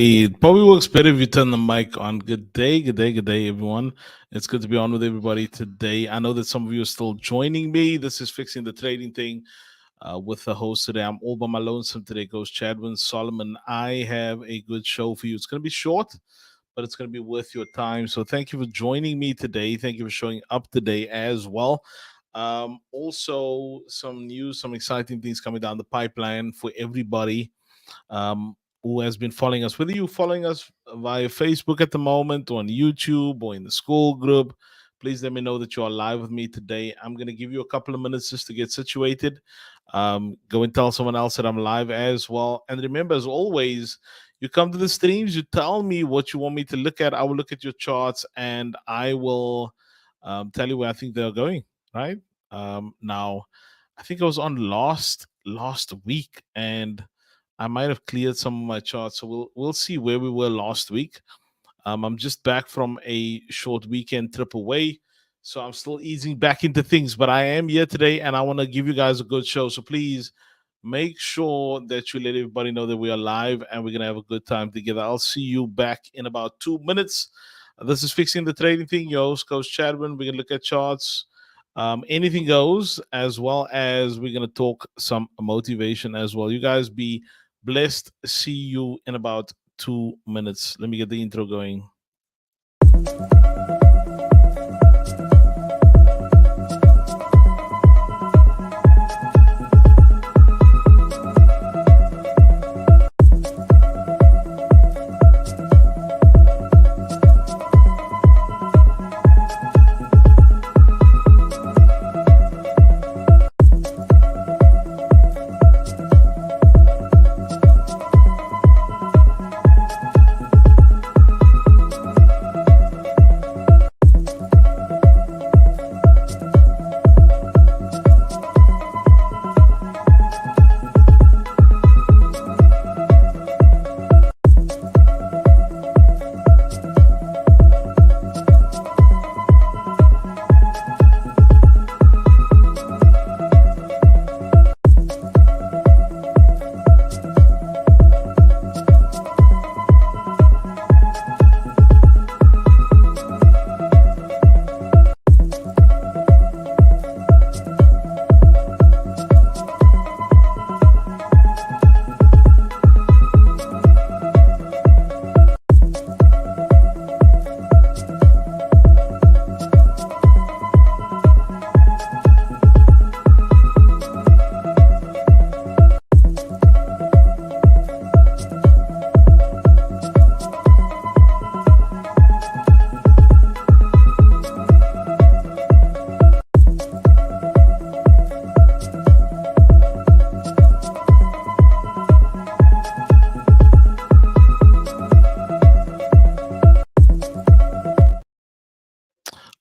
It probably works better if you turn the mic on. Good day, everyone. It's good to be on with everybody today. I know that some of you are still joining me. This is Fixing the Trading Thing with the host today. I'm all by my lonesome today, Coach Chadwin Solomon. I have a good show for you. It's going to be short, but it's going to be worth your time. So thank you for joining me today. Thank you for showing up today as well. Also, some news, some exciting things coming down the pipeline for everybody who has been following us. Whether you're following us via Facebook at the moment, or on YouTube, or in the school group, please let me know that you are live with me today. I'm going to give you a couple of minutes just to get situated. Go and tell someone else that I'm live as well. And remember, as always, you come to the streams, you tell me what you want me to look at. I will look at your charts and I will tell you where I think they're going, right? Now, I think I was on last week and I might have cleared some of my charts, so we'll see where we were last week. I'm just back from a short weekend trip away, so I'm still easing back into things. But I am here today, and I want to give you guys a good show. So please make sure that you let everybody know that we are live and we're gonna have a good time together. I'll see you back in about 2 minutes. This is Fixing the Trading Thing. Your host, Coach Chadwin. We're gonna look at charts. Anything goes, as well as we're gonna talk some motivation as well. You guys be blessed. See you in about 2 minutes. Let me get the intro going.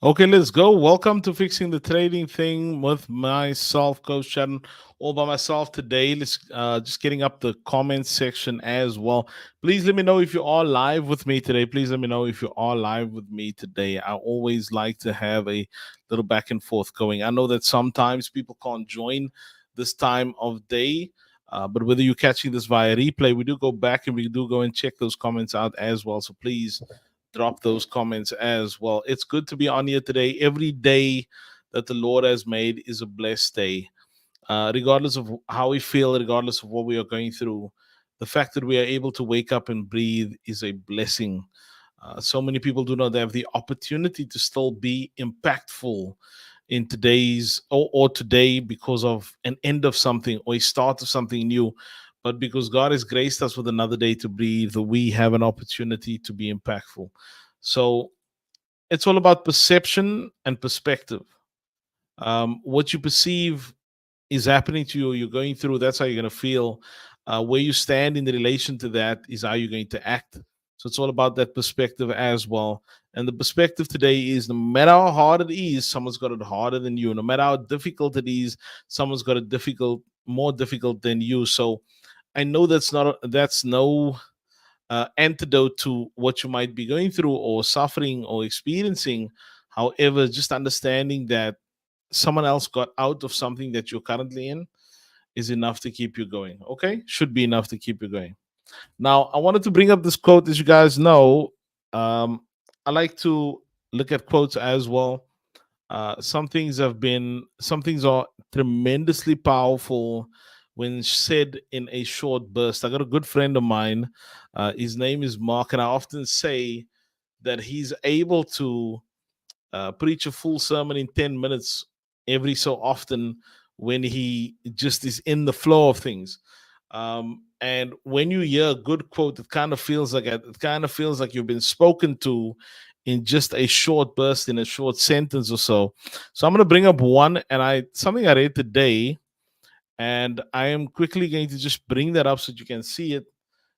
Okay, let's go. Welcome to Fixing the Trading Thing with myself, Coach Shannon, all by myself today. Let's just getting up the comments section as well. Please let me know if you are live with me today. Please let me know if you are live with me today. I always like to have a little back and forth going. I know that sometimes people can't join this time of day. But whether you're catching this via replay, we do go back and we do go and check those comments out as well. So please drop those comments as well. It's good to be on here today. Every day that the Lord has made is a blessed day. Regardless of how we feel, regardless of what we are going through, the fact that we are able to wake up and breathe is a blessing. So many people do not have the opportunity to still be impactful in today's or today because of an end of something or a start of something new. But because God has graced us with another day to breathe, we have an opportunity to be impactful. So it's all about perception and perspective. What you perceive is happening to you, you're going through, that's how you're going to feel. Where you stand in relation to that is how you're going to act. So it's all about that perspective as well. And the perspective today is no matter how hard it is, someone's got it harder than you. No matter how difficult it is, someone's got it more difficult than you. So I know that's no antidote to what you might be going through or suffering or experiencing. However, just understanding that someone else got out of something that you're currently in is enough to keep you going. Okay, should be enough to keep you going. Now, I wanted to bring up this quote. As you guys know, um, I like to look at quotes as well. Some things are tremendously powerful when said in a short burst. I got a good friend of mine. His name is Mark, and I often say that he's able to preach a full sermon in 10 minutes every so often when he just is in the flow of things. And when you hear a good quote, it kind of feels like you've been spoken to in just a short burst, in a short sentence or so. So I'm going to bring up one, and I something I read today, and I am quickly going to just bring that up so that you can see it,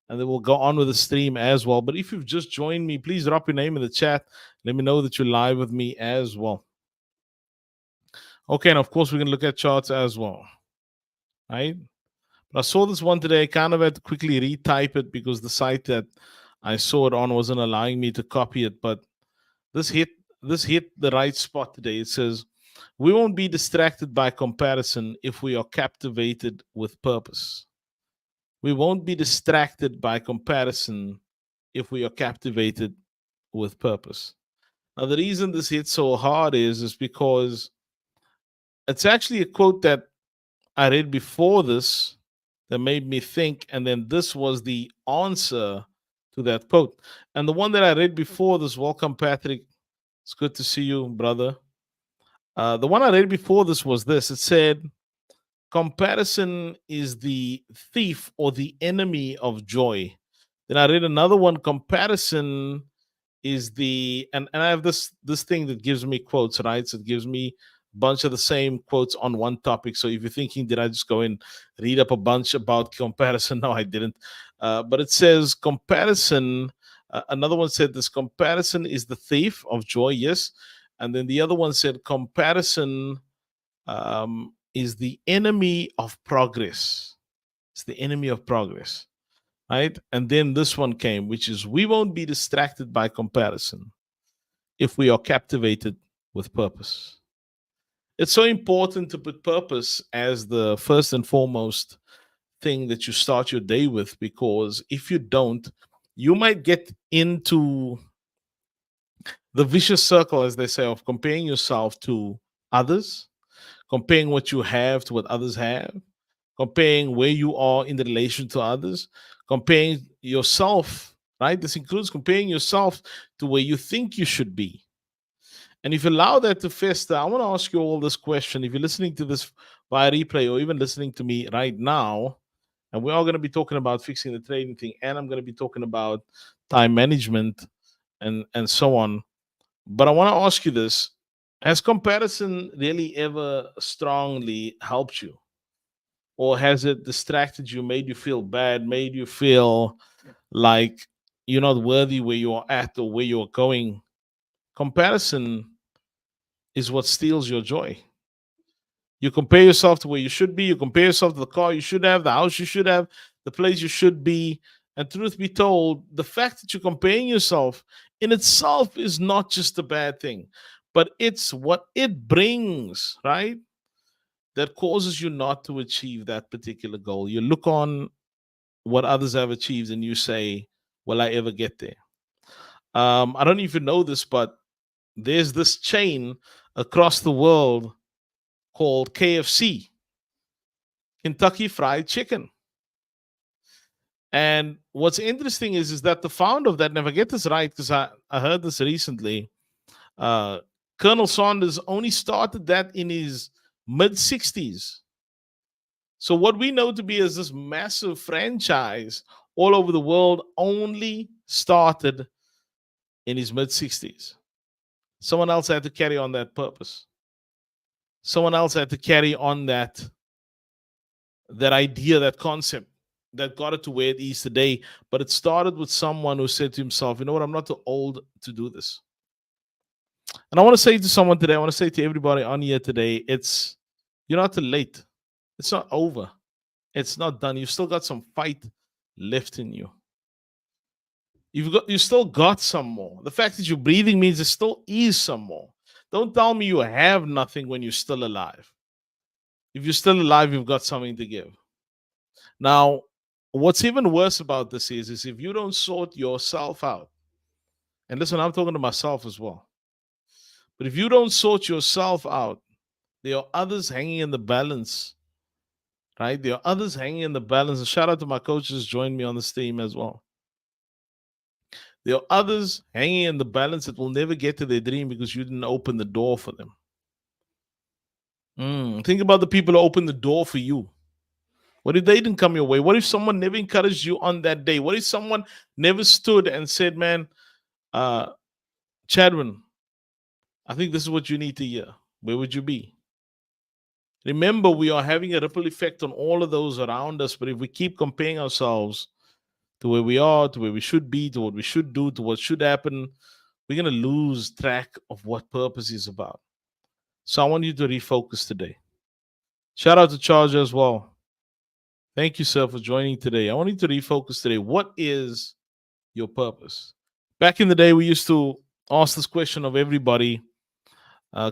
and then we'll go on with the stream as well. But if you've just joined me, please drop your name in the chat. Let me know that you're live with me as well. Okay, and of course, we're going to look at charts as well. Right? But I saw this one today. I kind of had to quickly retype it because the site that I saw it on wasn't allowing me to copy it. But this hit this hit the right spot today. It says, "We won't be distracted by comparison if we are captivated with purpose." We won't be distracted by comparison if we are captivated with purpose. Now, the reason this hits so hard is because it's actually a quote that I read before this that made me think, and then this was the answer to that quote. And the one that I read before this, welcome, Patrick. It's good to see you, brother. The one I read before this was this. It said, "Comparison is the thief or the enemy of joy." Then I read another one, "Comparison is the," and I have this thing that gives me quotes, right? So it gives me a bunch of the same quotes on one topic. So if you're thinking, did I just go and read up a bunch about comparison? No, I didn't. But it says comparison. Another one said this: "Comparison is the thief of joy." Yes, and then the other one said comparison is the enemy of progress. It's the enemy of progress, right? And then this one came, which is, "We won't be distracted by comparison if we are captivated with purpose." It's so important to put purpose as the first and foremost thing that you start your day with, because if you don't, you might get into the vicious circle, as they say, of comparing yourself to others, comparing what you have to what others have, comparing where you are in the relation to others, comparing yourself, right? This includes comparing yourself to where you think you should be. And if you allow that to fester, I want to ask you all this question. If you're listening to this via replay or even listening to me right now, and we're all going to be talking about fixing the trading thing, and I'm going to be talking about time management and so on. But I want to ask you this: has comparison really ever strongly helped you? Or has it distracted you, made you feel bad, made you feel like you're not worthy where you are at or where you're going? Comparison is what steals your joy. You compare yourself to where you should be, you compare yourself to the car you should have, the house you should have, the place you should be. And truth be told, the fact that you're comparing yourself in itself is not just a bad thing, but it's what it brings, right? That causes you not to achieve that particular goal. You look on what others have achieved and you say, will I ever get there? I don't even know this, but there's this chain across the world called KFC, Kentucky Fried Chicken. And what's interesting is that the founder of that, never get this right because I heard this recently. Uh, Colonel Sanders only started that in his mid 60s. So what we know to be as this massive franchise all over the world only started in his mid 60s. Someone else had to carry on that purpose. Someone else had to carry on that idea, that concept that got it to where it is today. But it started with someone who said to himself, you know what, I'm not too old to do this. And I want to say to someone today, I want to say to everybody on here today, you're not too late. It's not over. It's not done. You've still got some fight left in you. You still got some more. The fact that you're breathing means there still is some more. Don't tell me you have nothing when you're still alive. If you're still alive, you've got something to give. Now, What's even worse about this is if you don't sort yourself out, and listen, I'm talking to myself as well, but if you don't sort yourself out, there are others hanging in the balance, right? There are others hanging in the balance. And shout out to my coaches, join me on this team as well. There are others hanging in the balance that will never get to their dream because you didn't open the door for them. Think about the people who opened the door for you. What if they didn't come your way? What if someone never encouraged you on that day? What if someone never stood and said, man, uh, Chadwin, I think this is what you need to hear? Where would you be? Remember, we are having a ripple effect on all of those around us. But if we keep comparing ourselves to where we are, to where we should be, to what we should do, to what should happen, we're going to lose track of what purpose is about. So I want you to refocus today. Shout out to Charger as well. Thank you, sir, for joining today. I want you to refocus today. What is your purpose? Back in the day, we used to ask this question of everybody.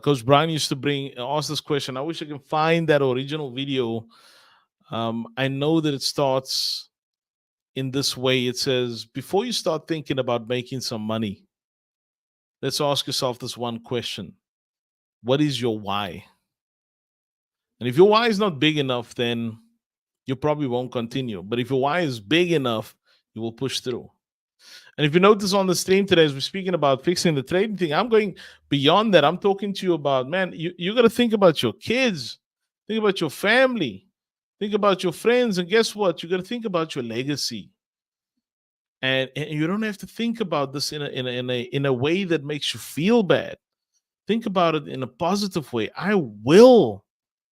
Coach Brian used to ask this question. I wish I can find that original video. I know that it starts in this way. It says, before you start thinking about making some money, let's ask yourself this one question. What is your why? And if your why is not big enough, then you probably won't continue. But if your why is big enough, you will push through. And if you notice on the stream today, as we're speaking about fixing the trading thing, I'm going beyond that. I'm talking to you about, man, you got to think about your kids, think about your family, think about your friends. And guess what? You got to think about your legacy. And you don't have to think about this in a way that makes you feel bad. Think about it in a positive way. I will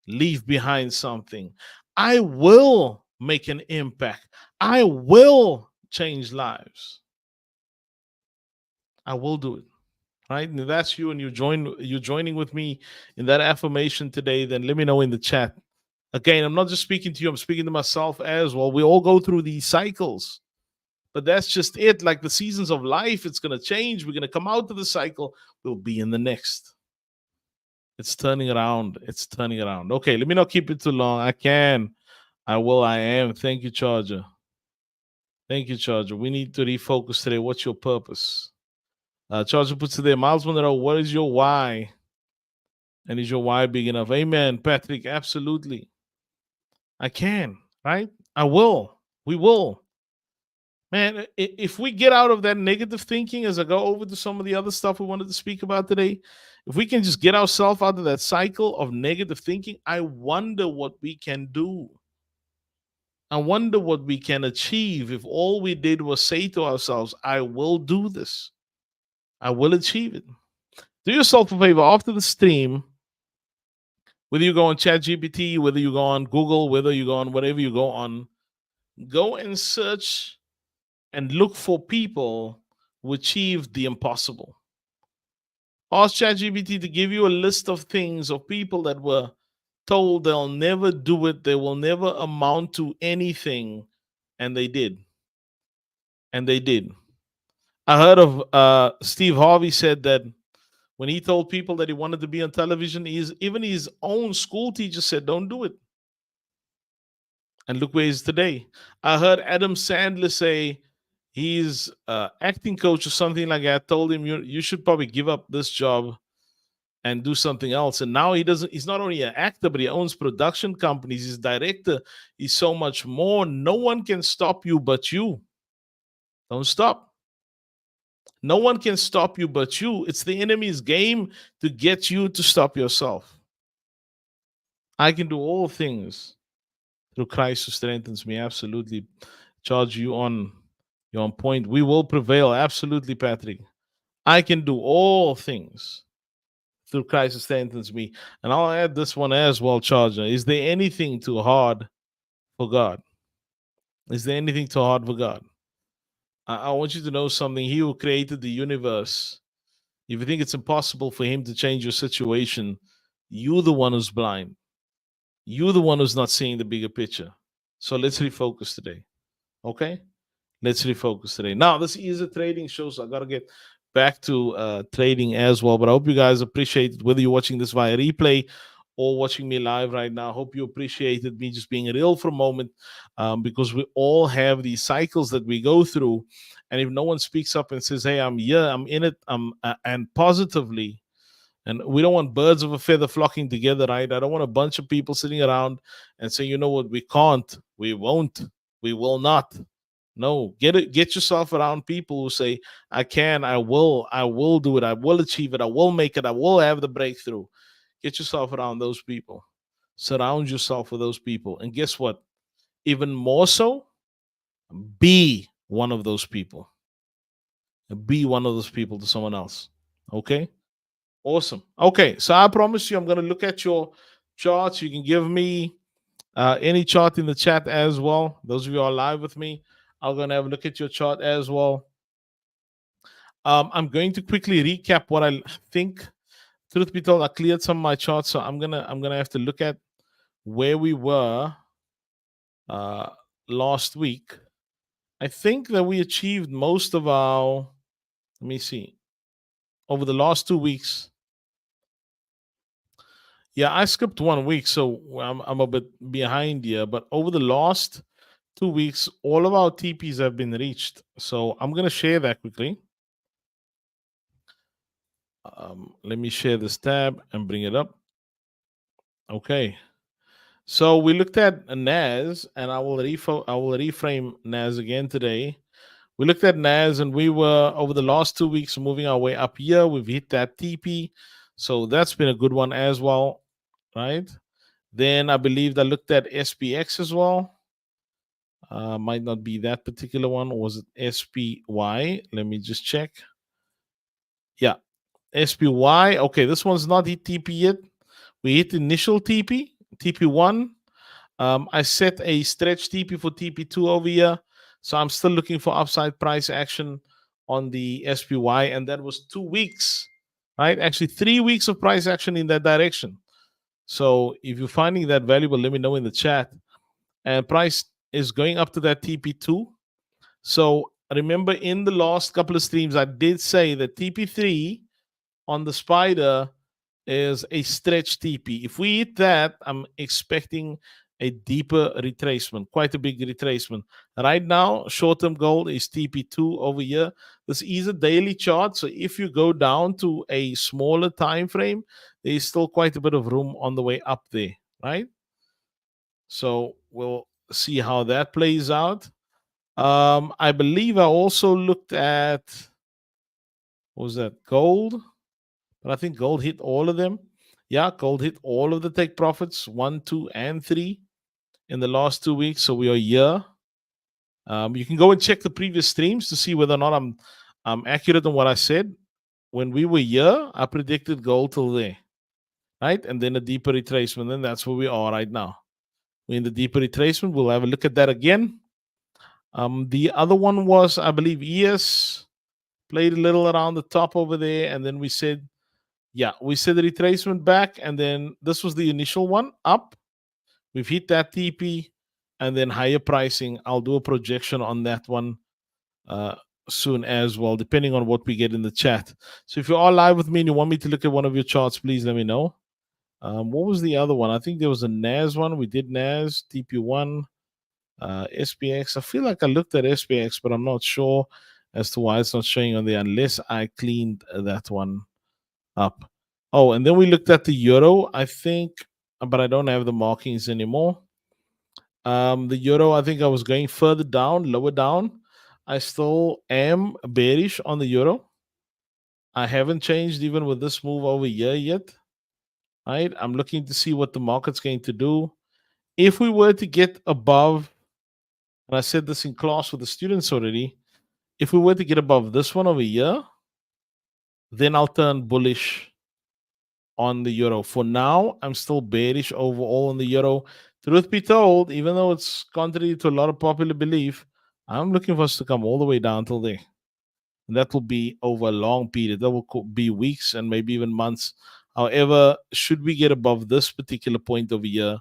leave behind something. I will make an impact. I will change lives. I will do it. Right? And if that's you and you're joining with me in that affirmation today, then let me know in the chat. Again, I'm not just speaking to you, I'm speaking to myself as well. We all go through these cycles. But that's just it. Like the seasons of life, it's going to change. We're going to come out of the cycle. We'll be in the next. It's turning around. It's turning around. Okay, let me not keep it too long. I can. I will. I am. Thank you, Charger. Thank you, Charger. We need to refocus today. What's your purpose? Charger puts it there. Miles Monroe, what is your why? And is your why big enough? Amen, Patrick. Absolutely. I can, right? I will. We will. Man, if we get out of that negative thinking as I go over to some of the other stuff we wanted to speak about today, if we can just get ourselves out of that cycle of negative thinking, I wonder what we can do. I wonder what we can achieve if all we did was say to ourselves, I will do this. I will achieve it. Do yourself a favor after the stream, whether you go on ChatGPT, whether you go on Google, whether you go on whatever you go on, go and search and look for people who achieved the impossible. Ask ChatGPT to give you a list of things of people that were told they'll never do it, they will never amount to anything, and they did. And they did. I heard of Steve Harvey said that when he told people that he wanted to be on television, even his own school teacher said, don't do it. And look where he is today. I heard Adam Sandler say his acting coach or something like that told him, you should probably give up this job and do something else. And now he's not only an actor, but he owns production companies. He's director. He's so much more. No one can stop you but you. Don't stop. No one can stop you but you. It's the enemy's game to get you to stop yourself. I can do all things through Christ who strengthens me. Absolutely. Charge you on. You're on point. We will prevail. Absolutely, Patrick. I can do all things through Christ who strengthens me. And I'll add this one as well, Charger. Is there anything too hard for God? Is there anything too hard for God? I want you to know something. He who created the universe, if you think it's impossible for him to change your situation, you're the one who's blind. You're the one who's not seeing the bigger picture. So let's refocus today. Okay? Let's refocus today. Now, this is a trading show, so I got to get back to trading as well. But I hope you guys appreciate it, whether you're watching this via replay or watching me live right now. Hope you appreciated me just being real for a moment, because we all have these cycles that we go through. And if no one speaks up and says, hey, I'm here, I'm in it, and positively, and we don't want birds of a feather flocking together, right? I don't want a bunch of people sitting around and saying, you know what, we can't, we won't, we will not. No, get yourself around people who say, I can, I will do it, I will achieve it, I will make it, I will have the breakthrough. Get yourself around those people. Surround yourself with those people. And guess what? Even more so, be one of those people. Be one of those people to someone else. Okay? Awesome. Okay, so I promise you, I'm going to look at your charts. You can give me any chart in the chat as well. Those of you who are live with me, I'm going to have a look at your chart as well. I'm going to quickly recap what I think. Truth be told, I cleared some of my charts, so I'm gonna have to look at where we were uh, last week. I think that we achieved most of our. Let me see. Over the last 2 weeks, yeah, I skipped 1 week, so I'm a bit behind here. But over the last 2 weeks, all of our TPs have been reached. So I'm gonna share that quickly. Let me share this tab and bring it up. Okay. So we looked at NAS, and I will reframe NAS again today. We looked at NAS, and we were over the last 2 weeks moving our way up here. We've hit that TP, so that's been a good one as well, right? Then I believe I looked at SPX as well. Might not be that particular one, or was it SPY? Let me just check. Yeah, SPY. Okay, this one's not hit TP yet. We hit initial TP, TP1. I set a stretch TP for TP2 over here. So I'm still looking for upside price action on the SPY. And that was 2 weeks, right? Actually, 3 weeks of price action in that direction. So if you're finding that valuable, let me know in the chat. And price is going up to that TP2. So remember, in the last couple of streams, I did say that TP3 on the spider is a stretch TP. If we hit that, I'm expecting a deeper retracement, quite a big retracement. Right now, short-term goal is TP2 over here. This is a daily chart, so if you go down to a smaller time frame, there is still quite a bit of room on the way up there, right? So we'll see how that plays out. I believe I also looked at, what was that, gold? But I think gold hit all of them. Yeah, gold hit all of the take profits, 1, 2, and 3 in the last 2 weeks. So we are here. You can go and check the previous streams to see whether or not I'm accurate on what I said. When we were here, I predicted gold till there, right? And then a deeper retracement. And that's where we are right now. We're in the deeper retracement. We'll have a look at that again. The other one was, I believe, ES played a little around the top over there. And then we said, yeah, we said the retracement back. And then this was the initial one up. We've hit that TP and then higher pricing. I'll do a projection on that one soon as well, depending on what we get in the chat. So if you're all live with me and you want me to look at one of your charts, please let me know. What was the other one? I think there was a NAS one. We did NAS, TP1, SPX. I feel like I looked at SPX, but I'm not sure as to why it's not showing on there unless I cleaned that one up. Oh, and then we looked at the euro, I think, but I don't have the markings anymore. The euro, I think I was going further down, lower down. I still am bearish on the euro. I haven't changed even with this move over here yet. Right? I'm looking to see what the market's going to do. If we were to get above, and I said this in class with the students already, if we were to get above this one over here, then I'll turn bullish on the euro. For now, I'm still bearish overall on the euro. Truth be told, even though it's contrary to a lot of popular belief, I'm looking for us to come all the way down till there. And that will be over a long period. That will be weeks and maybe even months. However, should we get above this particular point over here,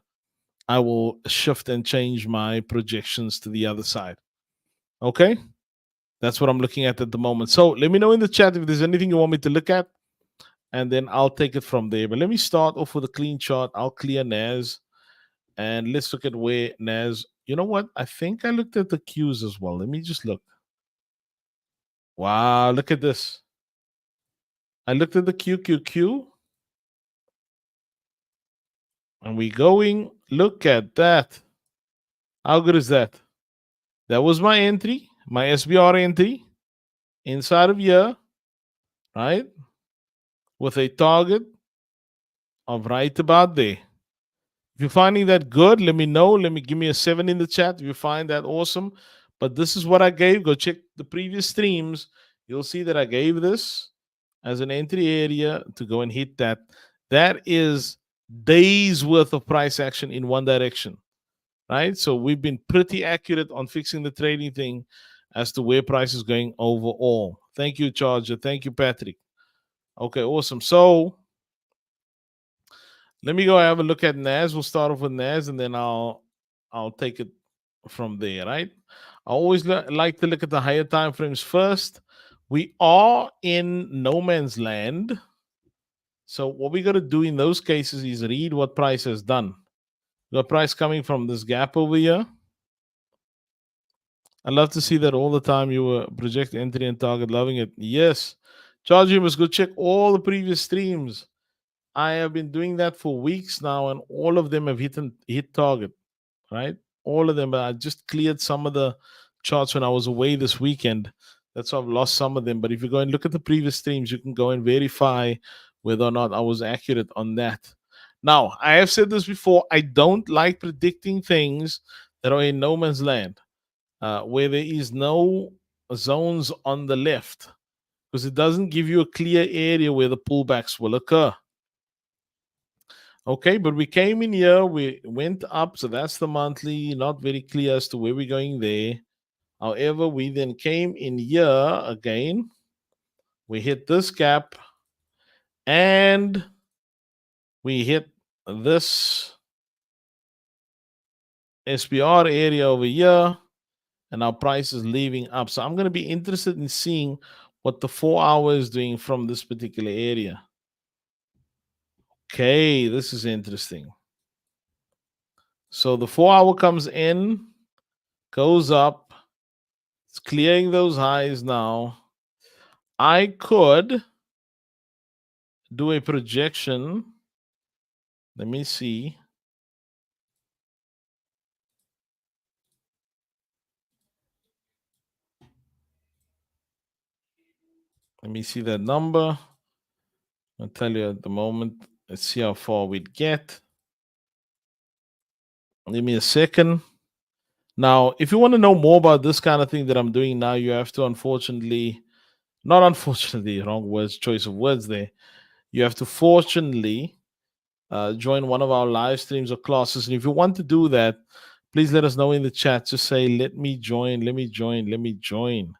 I will shift and change my projections to the other side. Okay? That's what I'm looking at the moment. So let me know in the chat if there's anything you want me to look at. and then I'll take it from there. But let me start off with a clean chart. I'll clear NAS, and let's look at where NAS. You know what? I think I looked at the Qs as well. Let me just look. Wow, look at this. I looked at the QQQ, and we going. Look at that. How good is that? That was my entry, my SBR entry inside of here, right? With a target of right about there. If you're finding that good, let me know. Let me give me a 7 in the chat if you find that awesome. But this is what I gave. Go check the previous streams. You'll see that I gave this as an entry area to go and hit that. That is days worth of price action in one direction, right? So we've been pretty accurate on fixing the trading thing as to where price is going overall. Thank you, Charger. Thank you, Patrick. Okay, awesome. So let me go have a look at NAS. We'll start off with NAS, and then I'll take it from there, right? I always like to look at the higher time frames first. We are in no man's land. So what we got to do in those cases is read what price has done. The price coming from this gap over here. I love to see that all the time. You were project entry and target, loving it. Yes. Charge, you must go check all the previous streams. I have been doing that for weeks now, and all of them have hit target, right? All of them. But I just cleared some of the charts when I was away this weekend. That's why I've lost some of them. But if you go and look at the previous streams, you can go and verify whether or not I was accurate on that. Now, I have said this before. I don't like predicting things that are in no man's land, where there is no zones on the left, because it doesn't give you a clear area where the pullbacks will occur. Okay, but we came in here, we went up, so that's the monthly, not very clear as to where we're going there. However, we then came in here again, we hit this gap, and we hit this SPR area over here, and our price is leaving up. So I'm going to be interested in seeing what the 4 hour is doing from this particular area. Okay, this is interesting. So the 4 hour comes in, goes up, it's clearing those highs now. I could do a projection. Let me see. Let me see that number. I'll tell you at the moment. Let's see how far we'd get. Give me a second. Now, if you want to know more about this kind of thing that I'm doing now, you have to not unfortunately, wrong words, choice of words there. You have to fortunately join one of our live streams or classes. And if you want to do that, please let us know in the chat. Just say, let me join, let me join, let me join.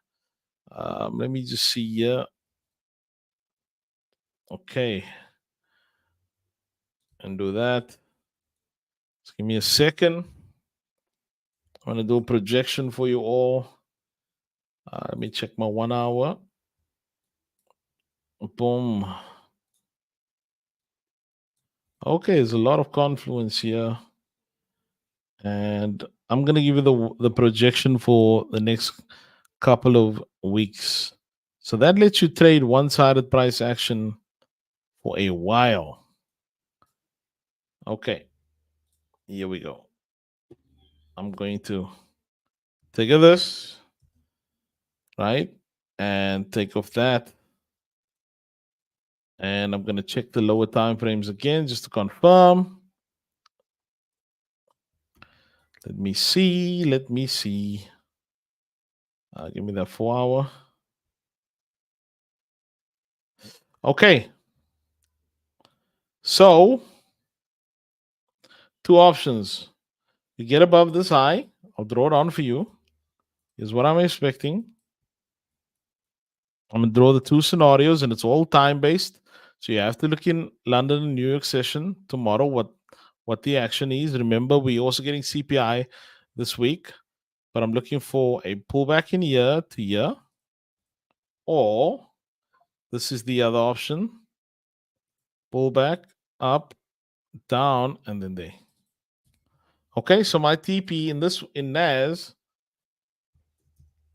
Let me just see here. Okay. And do that. Just give me a second. I'm going to do a projection for you all. Let me check my 1 hour. Boom. Okay, there's a lot of confluence here. And I'm going to give you the projection for the next couple of weeks. So that lets you trade one-sided price action for a while. Okay, here we go. I'm going to take this, right? And take off that. And I'm going to check the lower time frames again just to confirm. Let me see. Let me see. Give me that 4 hour. Okay. So, two options. You get above this high. I'll draw it on for you. Here's what I'm expecting. I'm going to draw the two scenarios, and it's all time-based. So you have to look in London and New York session tomorrow what the action is. Remember, we're also getting CPI this week, but I'm looking for a pullback in year to year, or this is the other option. pullback, up, down, and then there. Okay, so my TP in NAS,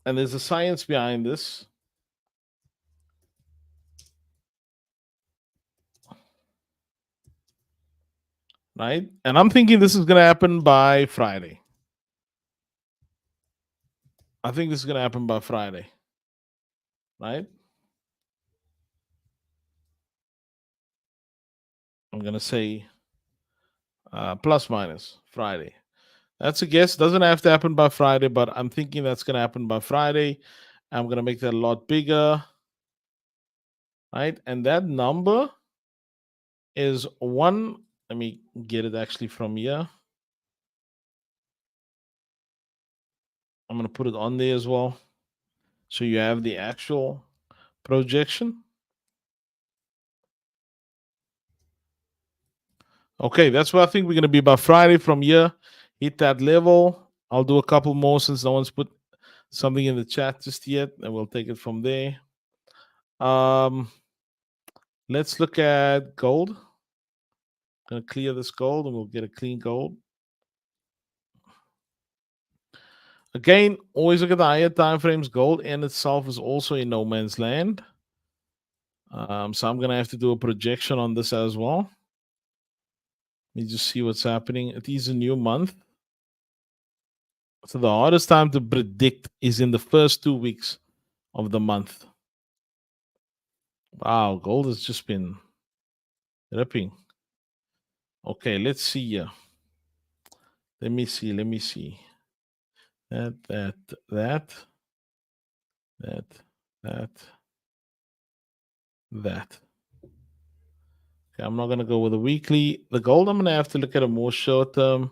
and there's a science behind this. Right? And I'm thinking this is gonna happen by Friday. I think this is gonna happen by Friday. Right? I'm gonna say plus minus Friday. That's a guess. Doesn't have to happen by Friday, but I'm thinking that's gonna happen by Friday. I'm gonna make that a lot bigger. Right? And that number is one. Let me get it actually from here. I'm gonna put it on there as well. So you have the actual projection. Okay, that's what I think we're going to be by Friday from here. Hit that level. I'll do a couple more since no one's put something in the chat just yet, and we'll take it from there. Let's look at gold. I'm going to clear this gold, and we'll get a clean gold. Again, always look at the higher time frames. Gold in itself is also in no man's land. So I'm going to have to do a projection on this as well. Let me just see what's happening. It is a new month. So the hardest time to predict is in the first 2 weeks of the month. Wow, gold has just been ripping. Okay, let's see here. Let me see. That. Okay, I'm not gonna go with a weekly. The gold, I'm gonna have to look at a more short term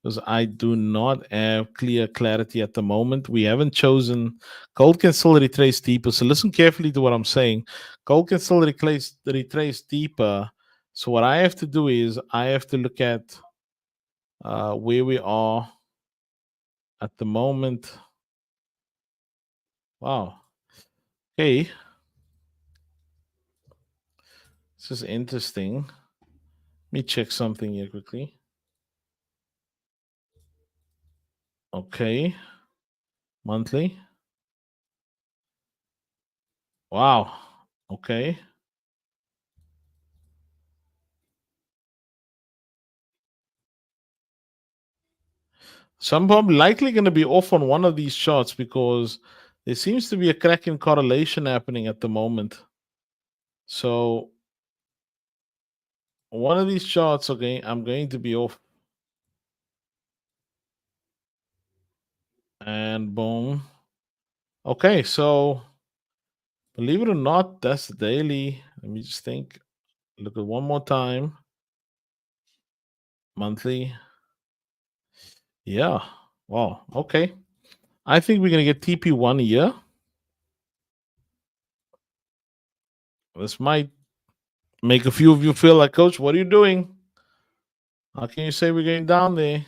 because I do not have clear clarity at the moment. We haven't chosen. Gold can still retrace deeper. So listen carefully to what I'm saying. Gold can still retrace deeper. So what I have to do is I have to look at where we are at the moment. Wow. Okay. This is interesting. Let me check something here quickly. Okay. Monthly. Wow. Okay. So I'm probably likely going to be off on one of these charts because there seems to be a crack in correlation happening at the moment. So one of these charts, okay, I'm going to be off. And boom. Okay, so believe it or not, that's the daily. Let me just think. Look at one more time. Monthly. Yeah. Wow. Okay. I think we're going to get TP1 here. This might make a few of you feel like, Coach, what are you doing? How can you say we're going down there?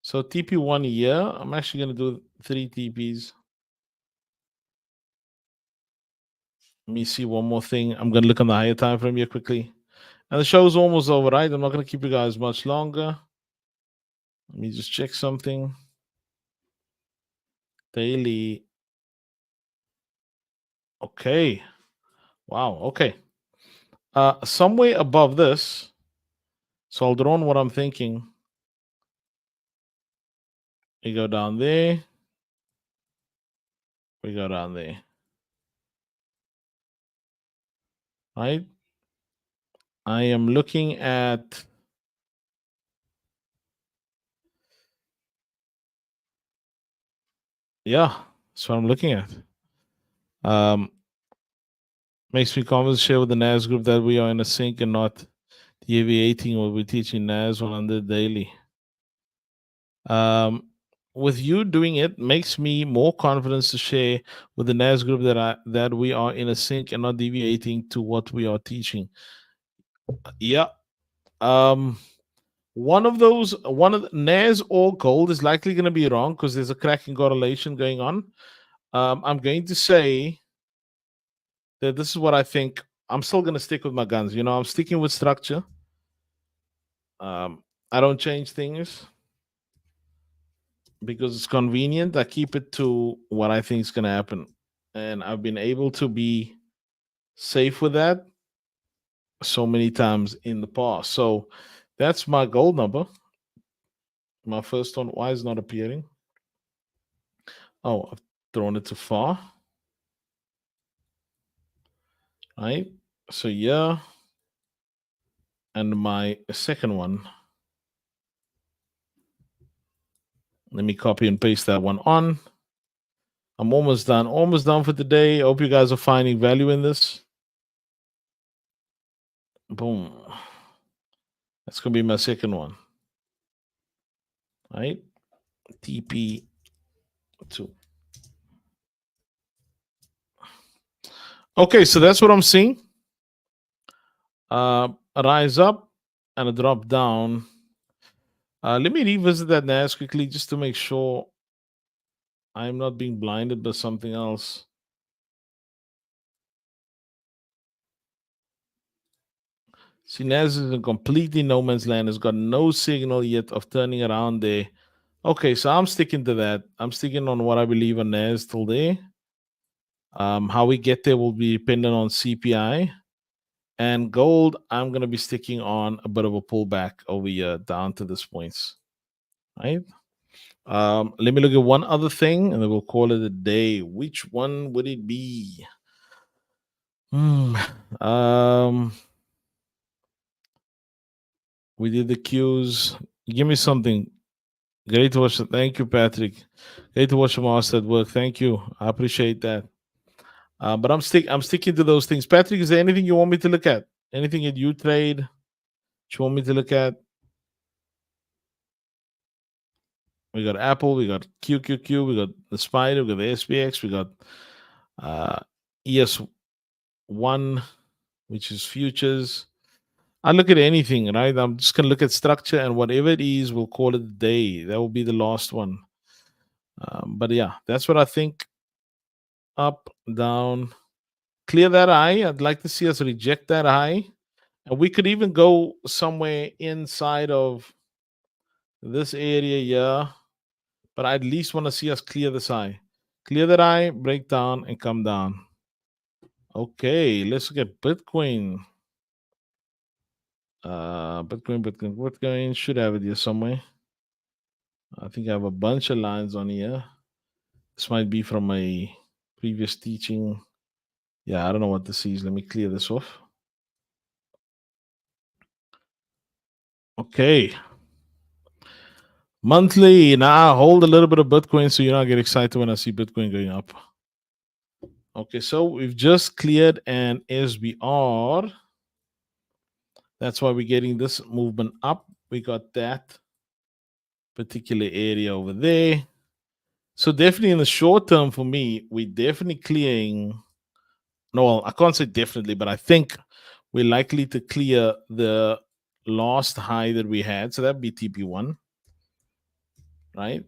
So TP1 here. I'm actually going to do 3 TPs. Let me see one more thing. I'm going to look on the higher time frame here quickly. And the show's almost over, right? I'm not going to keep you guys much longer. Let me just check something. Daily. Okay. Wow. Okay. Somewhere above this. So I'll drone what I'm thinking. We go down there. We go down there. Right? I am looking at. Yeah, that's what I'm looking at. Makes me confident to share with the NAS group that we are in a sync and not deviating what we're teaching NAS on the daily. With you doing it makes me more confidence to share with the NAS group that we are in a sync and not deviating to what we are teaching. Yeah. One of the NAS or gold is likely going to be wrong because there's a cracking correlation going on. I'm going to say that this is what I think I'm still gonna stick with my guns. I'm sticking with structure. I don't change things because it's convenient. I keep it to what I think is gonna happen, and I've been able to be safe with that so many times in the past. So that's my gold number. My first one. Why is it not appearing? Oh, I've thrown it too far. Right. So yeah, and my second one. Let me copy and paste that one on. I'm almost done. Almost done for today. Hope you guys are finding value in this. Boom. That's gonna be my second one. Right? TP2. Okay, so that's what I'm seeing. A rise up and a drop down. Let me revisit that NAS quickly just to make sure I'm not being blinded by something else. See, NAS is in completely no man's land. It's got no signal yet of turning around there. Okay, so I'm sticking to that. I'm sticking on what I believe on NAS till there. How we get there will be dependent on CPI. And gold, I'm going to be sticking on a bit of a pullback over here down to this points. Right? Let me look at one other thing and then we'll call it a day. Which one would it be? Um, we did the cues. Give me something. Great to watch. Thank you, Patrick. Great to watch your master at work. Thank you. I appreciate that. But I'm sticking to those things. Patrick, is there anything you want me to look at? Anything that you trade? You want me to look at? We got Apple, we got QQQ, we got the Spider, we got the SPX, we got ES1, which is futures. I look at anything, right? I'm just gonna look at structure and whatever it is, we'll call it a day. That will be the last one. But yeah, that's what I think. Up, down, clear that high. I'd like to see us reject that high. And we could even go somewhere inside of this area here. But I at least want to see us clear this high. Clear that high, break down, and come down. Okay, let's look at Bitcoin. Bitcoin. Should have it here somewhere. I think I have a bunch of lines on here. This might be from a previous teaching. Yeah, I don't know what this is. Let me clear this off. Okay. Monthly. Now hold a little bit of Bitcoin so you don't get excited when I see Bitcoin going up. Okay, so we've just cleared an SBR. That's why we're getting this movement up. We got that particular area over there. So definitely in the short term for me, we're definitely clearing. No, well, I can't say definitely, but I think we're likely to clear the last high that we had. So that'd be TP1, right?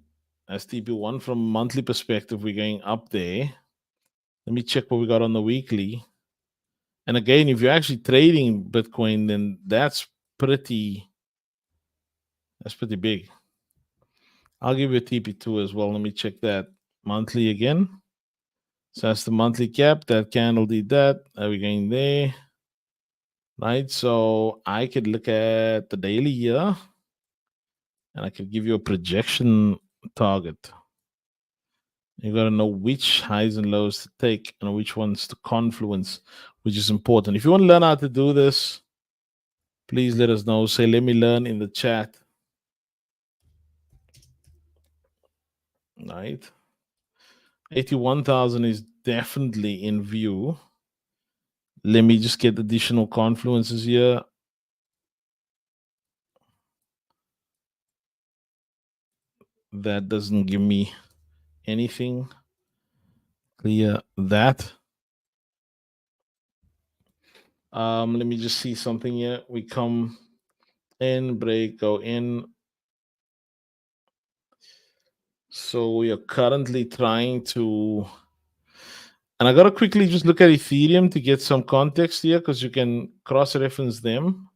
As TP1 from a monthly perspective, we're going up there. Let me check what we got on the weekly. And again, if you're actually trading Bitcoin, then that's pretty big. I'll give you a TP2 as well. Let me check that monthly again. So that's the monthly cap. That candle did that. Are we going there? Right. So I could look at the daily here and I could give you a projection target. You got to know which highs and lows to take and which ones to confluence, which is important. If you want to learn how to do this, please let us know. Say, let me learn in the chat. Right. 81,000 is definitely in view. Let me just get additional confluences here. That doesn't give me anything. Clear that. Let me just see something here. We come in, break, go in. So we are currently trying to And I got to quickly just look at Ethereum to get some context here because you can cross reference them.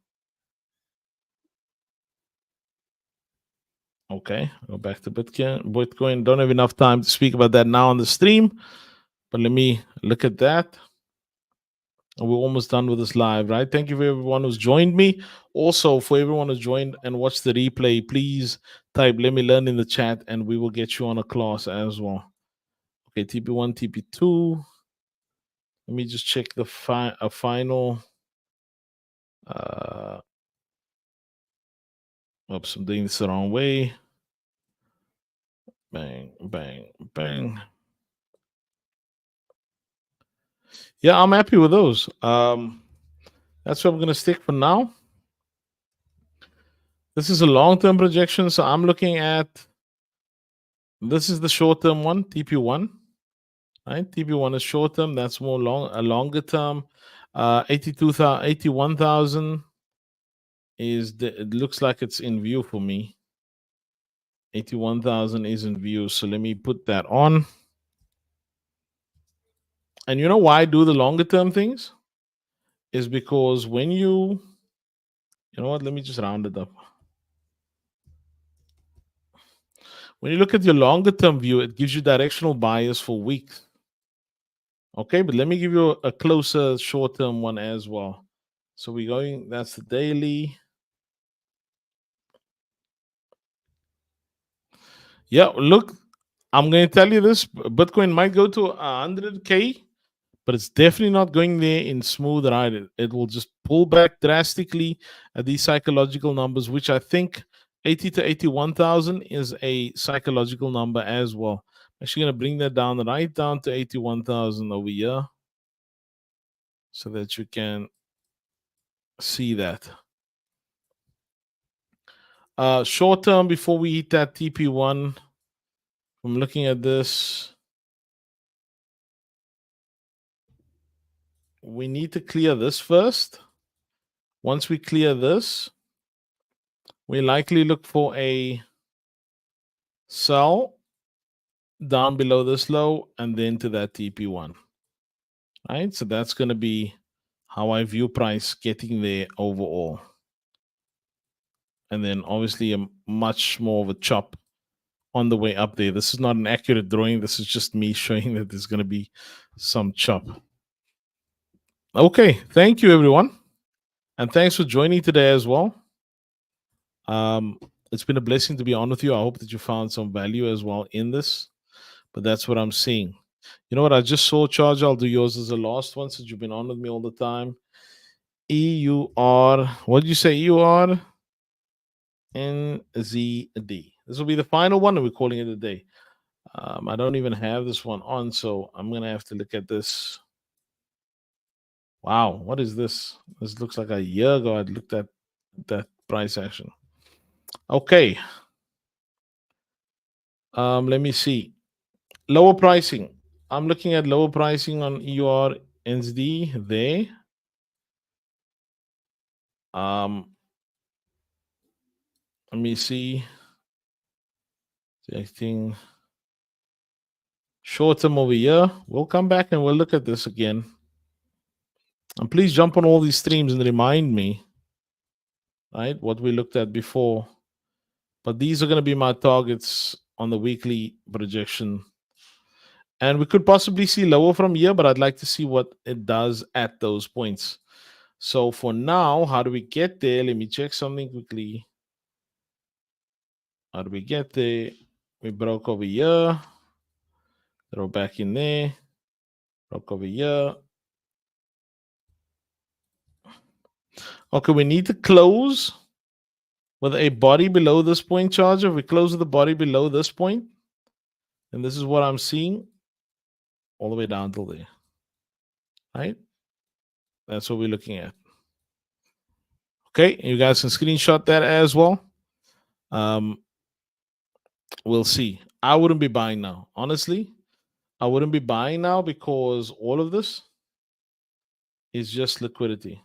Okay, go back to Bitcoin. Don't have enough time to speak about that now on the stream, but let me look at that. We're almost done with this live, right? Thank you for everyone who's joined me. Also, for everyone who's joined and watched the replay, please type "Let me learn" in the chat, and we will get you on a class as well. Okay, TP1, TP2. Let me just check the final. Oops, I'm doing this the wrong way. Bang, bang, bang. Yeah, I'm happy with those. That's what I'm going to stick for now. This is a long-term projection, so I'm looking at, this is the short-term one, TP1. Right, TP1 is short-term. That's more a longer term. 81,000 is it looks like it's in view for me. 81,000 is in view, so let me put that on. And you know why I do the longer term things? Is because when you know what, let me just round it up. When you look at your longer term view, it gives you directional bias for weeks. Okay, but let me give you a closer short term one as well. So we're going, that's the daily. Yeah, look, I'm going to tell you this, Bitcoin might go to 100K, but it's definitely not going there in smooth ride. It will just pull back drastically at these psychological numbers, which I think 80 to 81,000 is a psychological number as well. I'm actually going to bring that down right down to 81,000 over here so that you can see that. Short term, before we hit that TP1, I'm looking at this. We need to clear this first. Once we clear this, we likely look for a sell down below this low and then to that TP1. Right? So that's going to be how I view price getting there overall. And then obviously a much more of a chop on the way up there. This is not an accurate drawing. This is just me showing that there's going to be some chop. Okay. Thank you, everyone. And thanks for joining today as well. It's been a blessing to be on with you. I hope that you found some value as well in this. But that's what I'm seeing. You know what? I just saw, Charge. I'll do yours as the last one since you've been on with me all the time. EUR. What did you say? EUR NZD. This will be the final one, and we're calling it a day. I don't even have this one on, so I'm going to have to look at this. Wow. What is this? This looks like a year ago I looked at that price action. Okay. Let me see. Lower pricing. I'm looking at lower pricing on EUR NZD there. Let me see. Selecting short term over here. We'll come back and we'll look at this again. And please jump on all these streams and remind me, right, what we looked at before. But these are going to be my targets on the weekly projection. And we could possibly see lower from here, but I'd like to see what it does at those points. So for now, how do we get there? Let me check something quickly. How do we get there? We broke over here. Throw back in there. Broke over here. Okay, we need to close with a body below this point, Charger. We close with the body below this point, and this is what I'm seeing all the way down till there. Right? That's what we're looking at. Okay, you guys can screenshot that as well. We'll see. I wouldn't be buying now. Honestly, I wouldn't be buying now because all of this is just liquidity.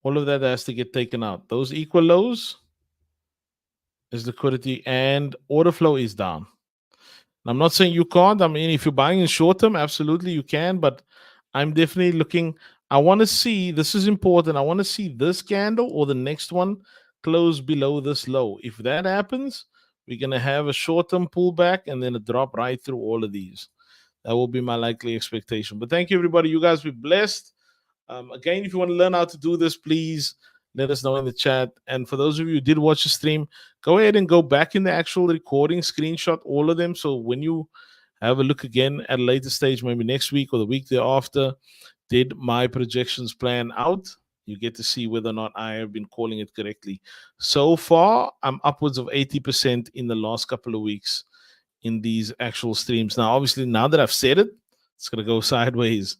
All of that has to get taken out. Those equal lows is liquidity, and order flow is down. I'm not saying you can't. I mean, if you're buying in short term, absolutely you can. But I'm definitely looking. I want to see, this is important. I want to see this candle or the next one close below this low. If that happens, we're going to have a short term pullback and then a drop right through all of these. That will be my likely expectation. But thank you, everybody. You guys be blessed. Again, if you want to learn how to do this, please let us know in the chat. And for those of you who did watch the stream, go ahead and go back in the actual recording, screenshot all of them. So when you have a look again at a later stage, maybe next week or the week thereafter, did my projections plan out? You get to see whether or not I have been calling it correctly. So far, I'm upwards of 80% in the last couple of weeks in these actual streams. Now, obviously, now that I've said it, it's going to go sideways.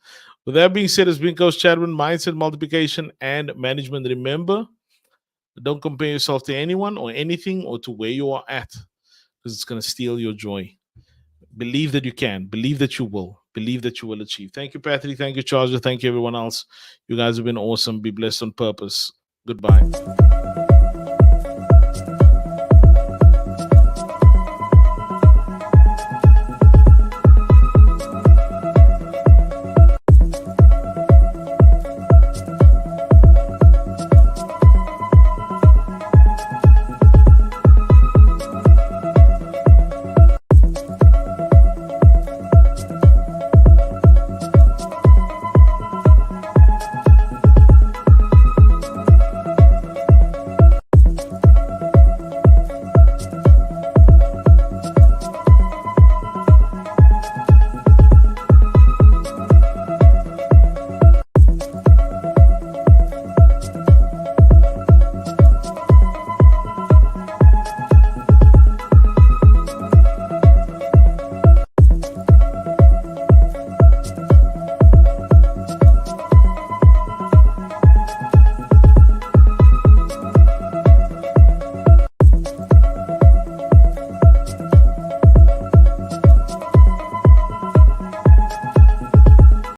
With that being said, it's been Coach Chadwin, Mindset, Multiplication, and Management. Remember, don't compare yourself to anyone or anything or to where you are at, because it's going to steal your joy. Believe that you can. Believe that you will. Believe that you will achieve. Thank you, Patrick. Thank you, Charles. Thank you, everyone else. You guys have been awesome. Be blessed on purpose. Goodbye.